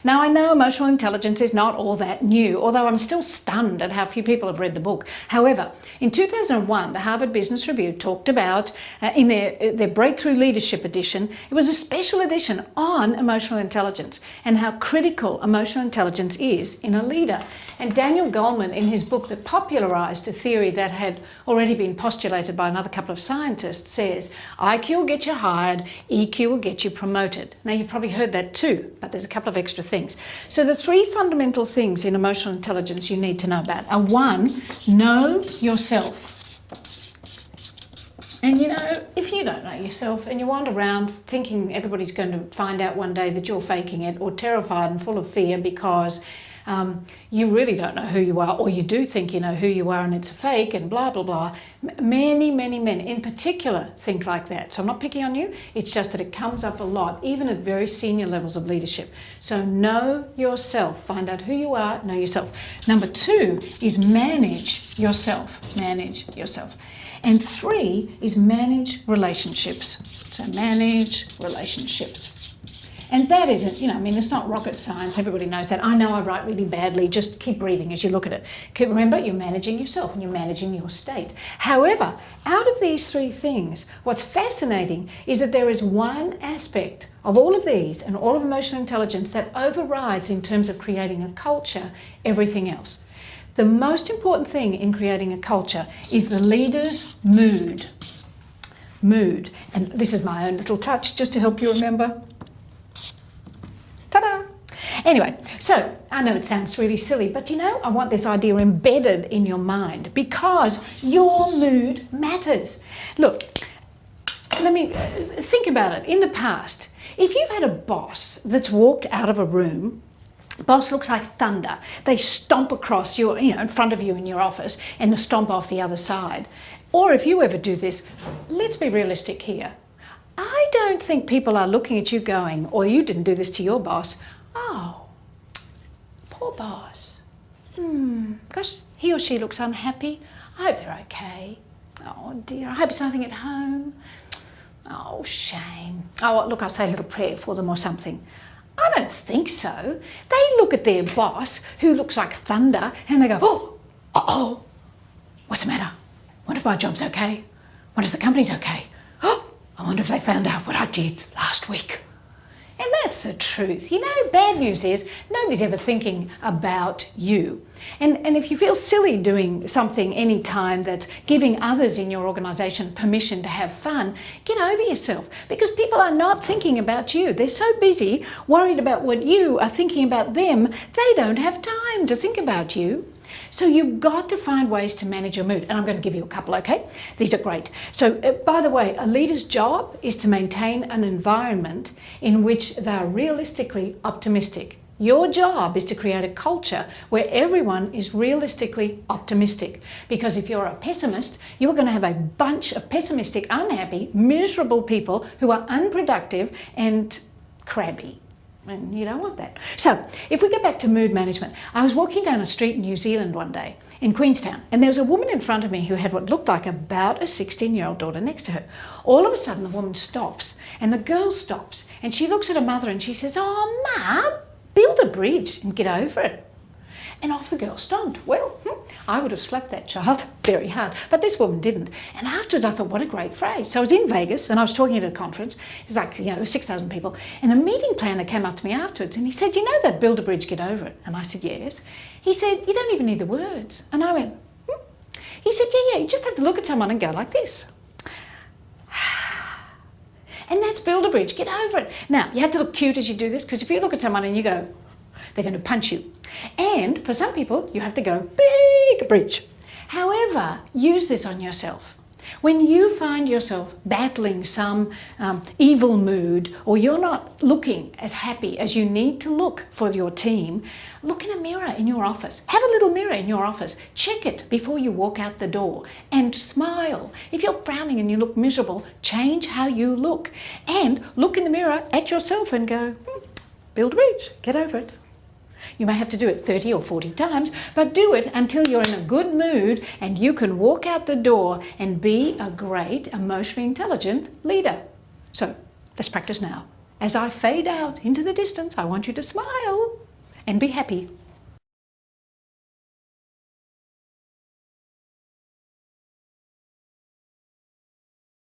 Now, I know emotional intelligence is not all that new, although I'm still stunned at how few people have read the book. However, in 2001, the Harvard Business Review talked about, in their Breakthrough Leadership edition, it was a special edition on emotional intelligence and how critical emotional intelligence is in a leader. And Daniel Goleman, in his book that popularized a theory that had already been postulated by another couple of scientists, says, IQ will get you hired, EQ will get you promoted. Now, you've probably heard that too, but there's a couple of extra things. So the three fundamental things in emotional intelligence you need to know about are: one, know yourself. And you know, if you don't know yourself and you wander around thinking everybody's going to find out one day that you're faking it, or terrified and full of fear because you really don't know who you are, or you do think you know who you are and it's a fake and blah, blah, blah. Many, many men in particular think like that. So I'm not picking on you. It's just that it comes up a lot, even at very senior levels of leadership. So know yourself. Find out who you are, know yourself. Number two is manage yourself. Manage yourself. And three is manage relationships. So manage relationships. And that isn't, you know, I mean, it's not rocket science. Everybody knows that. I know I write really badly. Just keep breathing as you look at it. Remember, you're managing yourself and you're managing your state. However, out of these three things, what's fascinating is that there is one aspect of all of these and all of emotional intelligence that overrides, in terms of creating a culture, everything else. The most important thing in creating a culture is the leader's mood. Mood. And this is my own little touch just to help you remember. Ta-da! Anyway, so I know it sounds really silly, but you know, I want this idea embedded in your mind because your mood matters. Look, let me think about it. In the past, if you've had a boss that's walked out of a room, boss looks like thunder. They stomp across your, in front of you in your office and stomp off the other side. Or if you ever do this, let's be realistic here. I don't think people are looking at you going, or you didn't do this to your boss, oh, poor boss. Gosh, he or she looks unhappy. I hope they're okay. Oh dear, I hope it's nothing at home. Oh, shame. Oh, look, I'll say a little prayer for them or something. I don't think so. They look at their boss, who looks like thunder, and they go, oh, uh-oh, what's the matter? Wonder if my job's okay? Wonder if the company's okay? Oh, I wonder if they found out what I did last week. And that's the truth. You know, bad news is nobody's ever thinking about you. And if you feel silly doing something any time that's giving others in your organisation permission to have fun, get over yourself, because people are not thinking about you. They're so busy worried about what you are thinking about them, they don't have time to think about you. So you've got to find ways to manage your mood. And I'm going to give you a couple, okay? These are great. So, by the way, a leader's job is to maintain an environment in which they're realistically optimistic. Your job is to create a culture where everyone is realistically optimistic. Because if you're a pessimist, you're going to have a bunch of pessimistic, unhappy, miserable people who are unproductive and crabby. And you don't want that. So if we get back to mood management, I was walking down a street in New Zealand one day in Queenstown, and there was a woman in front of me who had what looked like about a 16-year-old daughter next to her. All of a sudden the woman stops and the girl stops and she looks at her mother and she says, oh, Ma, build a bridge and get over it. And off the girl stomped. Well, I would have slapped that child very hard, but this woman didn't. And afterwards I thought, what a great phrase. So I was in Vegas and I was talking at a conference. It's like, 6,000 people. And the meeting planner came up to me afterwards and he said, you know that build a bridge, get over it? And I said, yes. He said, you don't even need the words. And I went, He said, yeah, you just have to look at someone and go like this. And that's build a bridge, get over it. Now, you have to look cute as you do this, because if you look at someone and you go, they're going to punch you. And for some people, you have to go, big bridge. However, use this on yourself. When you find yourself battling some evil mood, or you're not looking as happy as you need to look for your team, look in a mirror in your office. Have a little mirror in your office. Check it before you walk out the door and smile. If you're frowning and you look miserable, change how you look. And look in the mirror at yourself and go, build a bridge, get over it. You may have to do it 30 or 40 times, but do it until you're in a good mood and you can walk out the door and be a great, emotionally intelligent leader. So let's practice now. As I fade out into the distance, I want you to smile and be happy.